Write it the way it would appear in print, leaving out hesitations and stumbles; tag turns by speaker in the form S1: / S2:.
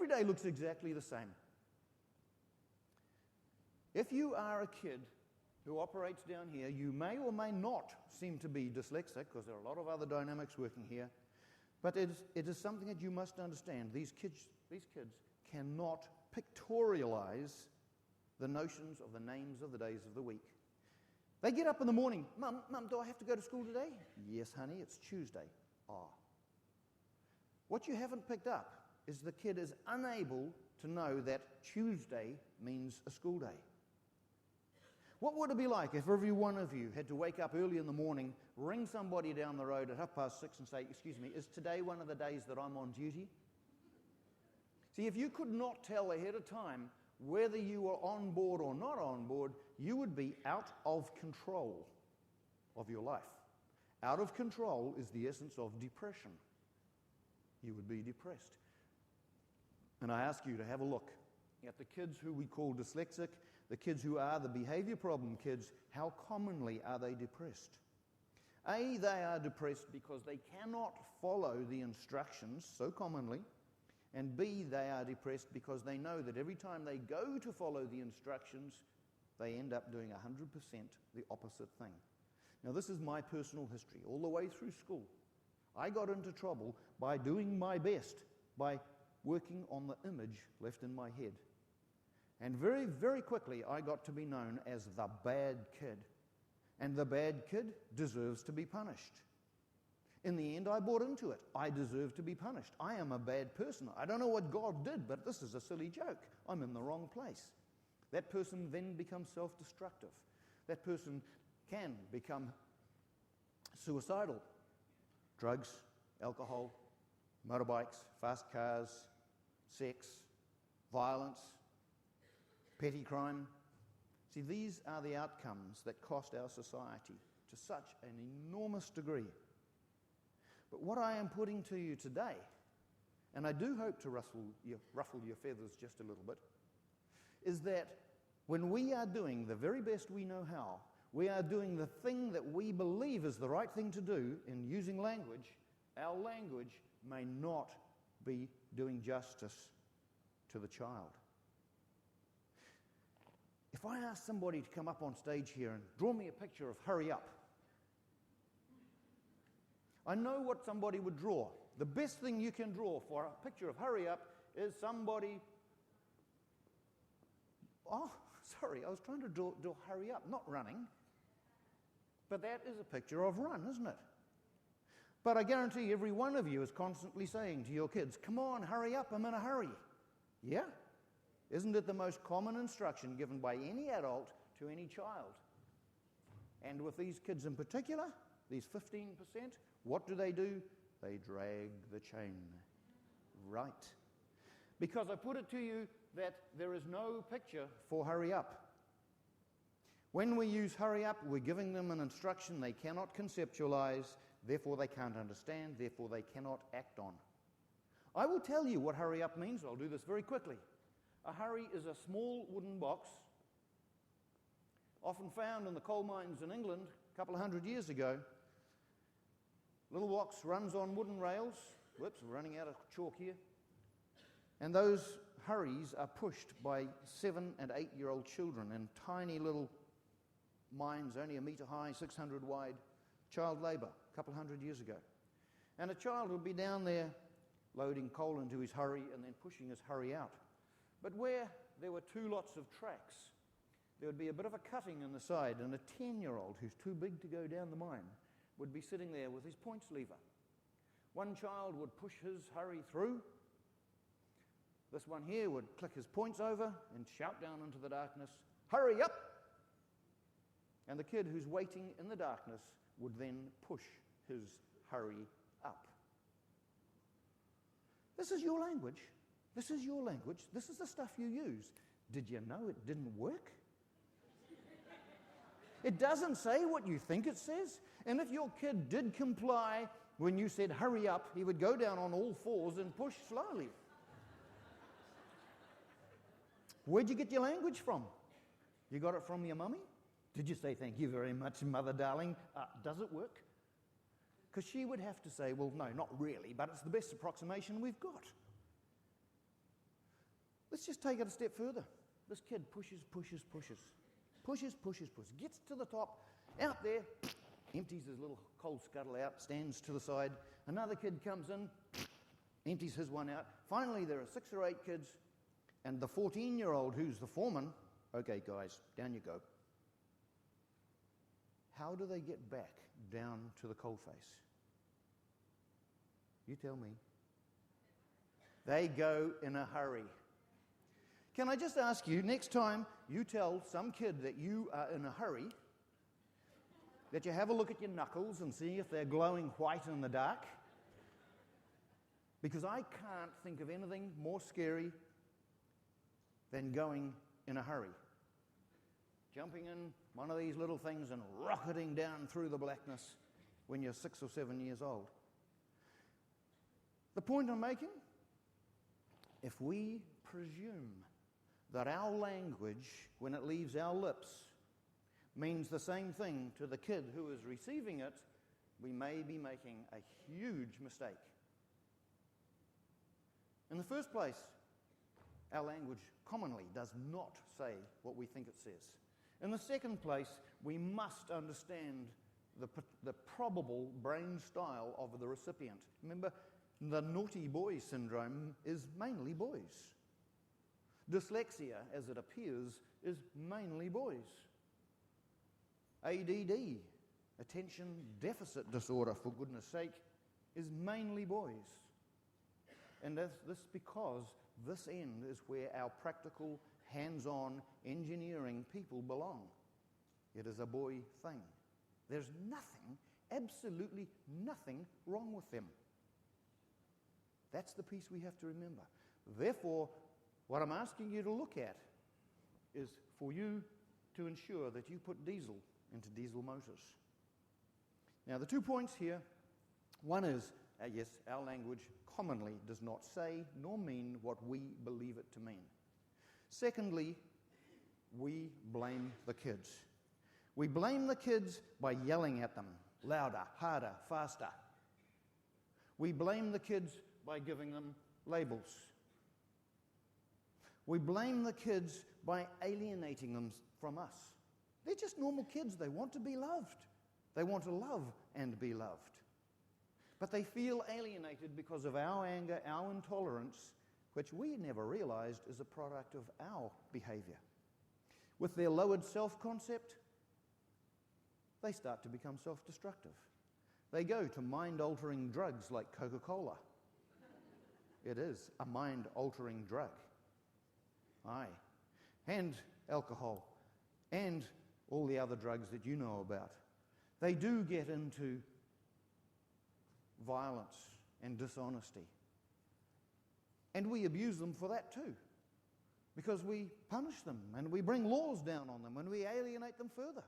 S1: Every day looks exactly the same. If you are a kid who operates down here, you may or may not seem to be dyslexic, because there are a lot of other dynamics working here, but it is something that you must understand. These kids cannot pictorialize the notions of the names of the days of the week. They get up in the morning, Mum, do I have to go to school today? Yes, honey, it's Tuesday. Ah. What you haven't picked up is the kid is unable to know that Tuesday means a school day. What would it be like if every one of you had to wake up early in the morning, ring somebody down the road at 6:30 and say, excuse me, is today one of the days that I'm on duty? See, if you could not tell ahead of time whether you were on board or not on board, you would be out of control of your life. Out of control is the essence of depression. You would be depressed. And I ask you to have a look at the kids who we call dyslexic, the kids who are the behavior problem kids. How commonly are they depressed? A, they are depressed because they cannot follow the instructions so commonly, and B, they are depressed because they know that every time they go to follow the instructions, they end up doing 100% the opposite thing. Now, this is my personal history. All the way through school, I got into trouble by doing my best, by working on the image left in my head. And very, very quickly, I got to be known as the bad kid. And the bad kid deserves to be punished. In the end, I bought into it. I deserve to be punished. I am a bad person. I don't know what God did, but this is a silly joke. I'm in the wrong place. That person then becomes self-destructive. That person can become suicidal. Drugs, alcohol, motorbikes, fast cars, sex, violence, petty crime. See, these are the outcomes that cost our society to such an enormous degree. But what I am putting to you today, and I do hope to ruffle your feathers just a little bit, is that when we are doing the very best we know how, we are doing the thing that we believe is the right thing to do in using language, our language may not be doing justice to the child. If I ask somebody to come up on stage here and draw me a picture of hurry up, I know what somebody would draw. The best thing you can draw for a picture of hurry up is somebody... Oh, sorry, I was trying to draw hurry up, not running. But that is a picture of run, isn't it? But I guarantee every one of you is constantly saying to your kids, come on, hurry up, I'm in a hurry. Yeah? Isn't it the most common instruction given by any adult to any child? And with these kids in particular, these 15%, what do? They drag the chain. Right. Because I put it to you that there is no picture for hurry up. When we use hurry up, we're giving them an instruction they cannot conceptualize, therefore they can't understand, therefore they cannot act on. I will tell you what hurry up means. I'll do this very quickly. A hurry is a small wooden box, often found in the coal mines in England a couple of hundred years ago. Little box runs on wooden rails. Whoops, we're running out of chalk here. And those hurries are pushed by 7- and 8-year-old children in tiny little mines, only a metre high, 600 wide, child labour, a couple of hundred years ago. And a child would be down there loading coal into his hurry and then pushing his hurry out. But where there were 2 lots of tracks, there would be a bit of a cutting in the side, and a 10-year-old who's too big to go down the mine would be sitting there with his points lever. One child would push his hurry through. This one here would click his points over and shout down into the darkness, hurry up! And the kid who's waiting in the darkness would then push his hurry up. This is your language. This is your language. This is the stuff you use. Did you know it didn't work? It doesn't say what you think it says. And if your kid did comply when you said hurry up, he would go down on all fours and push slowly. Where'd you get your language from? You got it from your mummy? Did you say thank you very much, mother darling? Does it work? Because she would have to say, well, no, not really, but it's the best approximation we've got. Let's just take it a step further. This kid pushes, gets to the top, out there, empties his little coal scuttle out, stands to the side. Another kid comes in, empties his one out. Finally, there are 6 or 8 kids, and the 14-year-old who's the foreman, okay, guys, down you go. How do they get back down to the coalface? You tell me. They go in a hurry. Can I just ask you, next time you tell some kid that you are in a hurry, that you have a look at your knuckles and see if they're glowing white in the dark? Because I can't think of anything more scary than going in a hurry. Jumping in one of these little things and rocketing down through the blackness when you're 6 or 7 years old. The point I'm making, if we presume that our language, when it leaves our lips, means the same thing to the kid who is receiving it, we may be making a huge mistake. In the first place, our language commonly does not say what we think it says. In the second place, we must understand the probable brain style of the recipient. Remember, the naughty boy syndrome is mainly boys. Dyslexia, as it appears, is mainly boys. ADD, attention deficit disorder, for goodness sake, is mainly boys. And this because this end is where our practical, hands-on engineering people belong. It is a boy thing. There's nothing, absolutely nothing wrong with them. That's the piece we have to remember. Therefore, what I'm asking you to look at is for you to ensure that you put diesel into diesel motors. Now, the 2 points here, one is, yes, our language commonly does not say nor mean what we believe it to mean. Secondly, we blame the kids. We blame the kids by yelling at them, louder, harder, faster. We blame the kids by giving them labels. We blame the kids by alienating them from us. They're just normal kids. They want to be loved. They want to love and be loved. But they feel alienated because of our anger, our intolerance, which we never realized is a product of our behavior. With their lowered self-concept, they start to become self-destructive. They go to mind-altering drugs like Coca-Cola. It is a mind-altering drug. Aye. And alcohol. And all the other drugs that you know about. They do get into violence and dishonesty. And we abuse them for that too. Because we punish them and we bring laws down on them and we alienate them further.